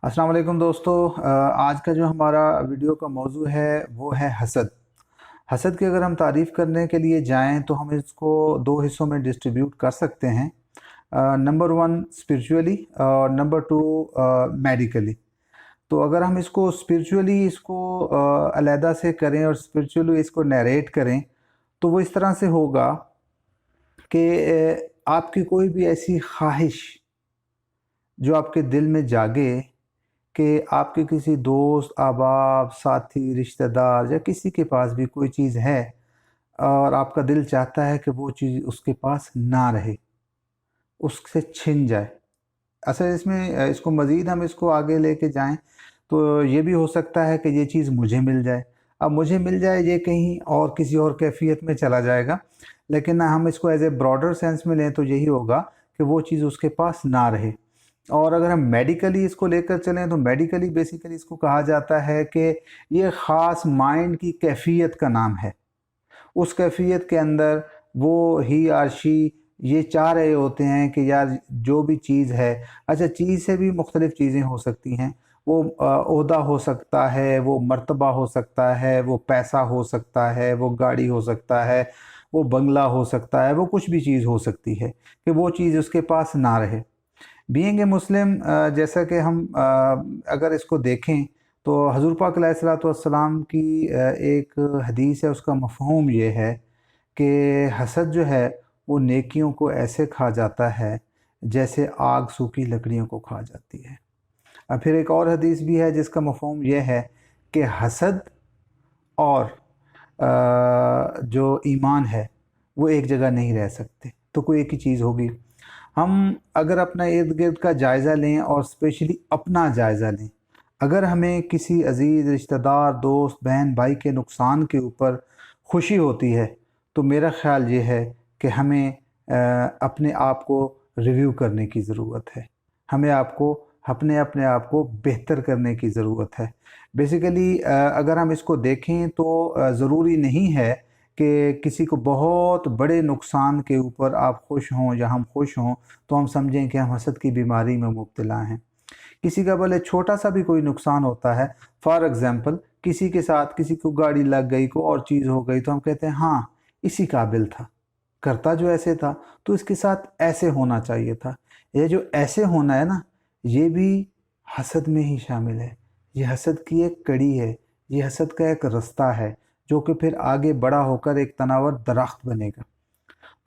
अस्सलाम वालेकुम दोस्तों। आज का जो हमारा वीडियो का मौजू है वो है हसद। हसद की अगर हम तारीफ़ करने के लिए जाएं तो हम इसको दो हिस्सों में डिस्ट्रीब्यूट कर सकते हैं। नंबर वन स्पिरिचुअली और नंबर टू मेडिकली। तो अगर हम इसको स्पिरिचुअली इसको अलहदा से करें और स्पिरिचुअली इसको नरेट करें तो वो इस तरह से होगा कि आपकी कोई भी ऐसी ख्वाहिश जो आपके दिल में जागे कि आपके किसी दोस्त, अहबाब, साथी, रिश्तेदार या किसी के पास भी कोई चीज़ है और आपका दिल चाहता है कि वो चीज़ उसके पास ना रहे, उससे छिन जाए। असल इसमें इसको मज़ीद हम इसको आगे लेके जाएं तो ये भी हो सकता है कि ये चीज़ मुझे मिल जाए। अब मुझे मिल जाए ये कहीं और किसी और कैफ़ियत में चला जाएगा, लेकिन हम इसको एज़ ए ब्रॉडर सेंस में लें तो यही होगा कि वो चीज़ उसके पास ना रहे। और अगर हम मेडिकली इसको लेकर चलें तो मेडिकली बेसिकली इसको कहा जाता है कि ये ख़ास माइंड की कैफ़ियत का नाम है। उस कैफ़ियत के अंदर वो ही और शी ये चाह रहे होते हैं कि यार जो भी चीज़ है, अच्छा चीज़ से भी मुख्तलिफ़ चीज़ें हो सकती हैं। वो ओहदा हो सकता है, वो मर्तबा हो सकता है, वो पैसा हो सकता है, वो गाड़ी हो सकता है, वो बंगला हो सकता है, वो कुछ भी चीज़ हो सकती है कि वो चीज़ उसके पास ना रहे। बीइंग ए मुस्लिम, जैसा कि हम अगर इसको देखें तो हज़ूर पाक अलैहिस्सलाम की एक हदीस है, उसका मफ़हूम ये है कि हसद जो है वो नेकियों को ऐसे खा जाता है जैसे आग सूखी लकड़ियों को खा जाती है। अब फिर एक और हदीस भी है जिसका मफ़हूम ये है कि हसद और जो ईमान है वो एक जगह नहीं रह सकते, तो कोई एक ही चीज़ होगी। हम अगर अपना इर्द गिर्द का जायज़ा लें और स्पेशली अपना जायज़ा लें, अगर हमें किसी अज़ीज़ रिश्तेदार, दोस्त, बहन, भाई के नुकसान के ऊपर खुशी होती है तो मेरा ख़्याल ये है कि हमें अपने आप को रिव्यू करने की ज़रूरत है। हमें अपने अपने आप को बेहतर करने की ज़रूरत है। बेसिकली अगर हम इसको देखें तो ज़रूरी नहीं है कि किसी को बहुत बड़े नुकसान के ऊपर आप खुश हों या हम खुश हों तो हम समझें कि हम हसद की बीमारी में मुब्तला हैं। किसी का भले छोटा सा भी कोई नुकसान होता है, फॉर एग्ज़ाम्पल किसी के साथ किसी को गाड़ी लग गई, कोई और चीज़ हो गई, तो हम कहते हैं हाँ, इसी काबिल था, करता जो ऐसे था तो इसके साथ ऐसे होना चाहिए था। ये जो ऐसे होना है ना, ये भी हसद में ही शामिल है। ये हसद की एक कड़ी है, ये हसद का एक रास्ता है जो कि फिर आगे बड़ा होकर एक तनावर दरख्त बनेगा।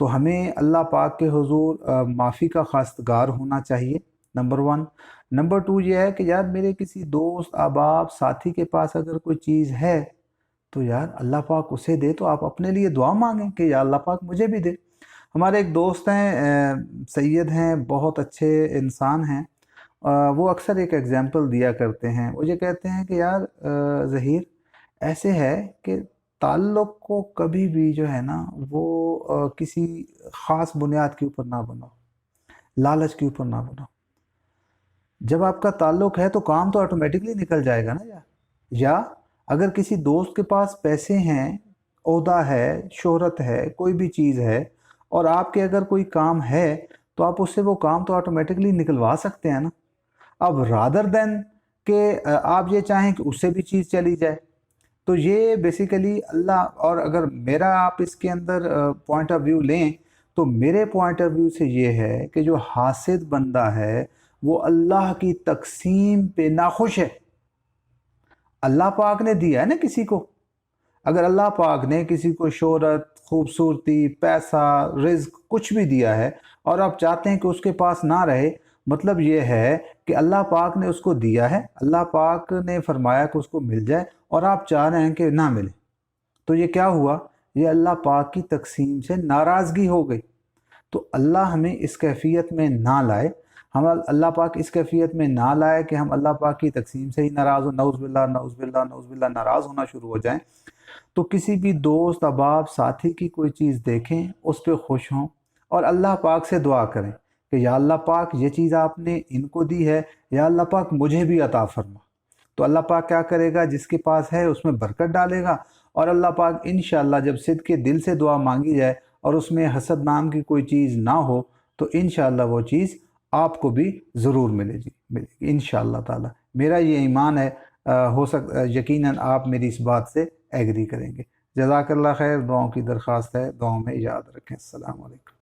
तो हमें अल्लाह पाक के हुज़ूर माफ़ी का ख़ास्तगार होना चाहिए, नंबर वन। नंबर टू ये है कि यार मेरे किसी दोस्त, अहबाब, साथी के पास अगर कोई चीज़ है तो यार अल्लाह पाक उसे दे, तो आप अपने लिए दुआ मांगें कि या अल्लाह पाक मुझे भी दे। हमारे एक दोस्त हैं, सैयद हैं, बहुत अच्छे इंसान हैं। वो अक्सर एक एग्जांपल दिया करते हैं। वो ये कहते हैं कि यार ज़हीर, ऐसे है कि ताल्लुक़ को कभी भी जो है ना वो किसी ख़ास बुनियाद के ऊपर ना बनाओ, लालच के ऊपर ना बनाओ। जब आपका ताल्लुक़ है तो काम तो ऑटोमेटिकली निकल जाएगा ना यार। या अगर किसी दोस्त के पास पैसे हैं, ओहदा है, शोहरत है, कोई भी चीज़ है और आपके अगर कोई काम है तो आप उससे वो काम तो ऑटोमेटिकली निकलवा सकते हैं ना। अब रादर देन कि आप ये चाहें कि उससे भी चीज़ चली जाए, तो ये बेसिकली अल्लाह। और अगर मेरा आप इसके अंदर पॉइंट ऑफ व्यू लें तो मेरे पॉइंट ऑफ व्यू से ये है कि जो हासिद बंदा है वो अल्लाह की तक़सीम पे नाखुश है। अल्लाह पाक ने दिया है ना किसी को, अगर अल्लाह पाक ने किसी को शोहरत, खूबसूरती, पैसा, रिज़्क कुछ भी दिया है और आप चाहते हैं कि उसके पास ना रहे, मतलब ये है कि अल्लाह पाक ने उसको दिया है, अल्लाह पाक ने फरमाया कि उसको मिल जाए और आप चाह रहे हैं कि ना मिले, तो ये क्या हुआ? ये अल्लाह पाक की तक़सीम से नाराज़गी हो गई। तो अल्लाह हमें इस कैफ़ियत में ना लाए, हम अल्लाह पाक इस कैफ़ियत में ना लाए कि हम अल्लाह पाक की तक़सीम से ही नाराज़ हो, नऊज़ बिल्लाह, नऊज़ बिल्लाह, नऊज़ बिल्लाह, नाराज़ होना शुरू हो जाएँ। तो किसी भी दोस्त, अहबाब, साथी की कोई चीज़ देखें, उस पे खुश हों और अल्लाह पाक से दुआ करें कि या अल्लाह पाक ये चीज़ आपने इनको दी है, या अल्लाह पाक मुझे भी अता फ़रमा। तो अल्लाह पाक क्या करेगा, जिसके पास है उसमें बरकत डालेगा और अल्लाह पाक इंशाअल्लाह जब सिद्क़ के दिल से दुआ मांगी जाए और उसमें हसद नाम की कोई चीज़ ना हो तो इंशाअल्लाह वो चीज़ آپ کو بھی ضرور ملے گی انشاءاللہ تعالی. میرا یہ ایمان ہے. یقیناً آپ میری اس بات سے ایگری کریں گے. جزاک اللہ خیر. دعاؤں کی درخواست ہے, دعاؤں میں یاد رکھیں. السلام علیکم.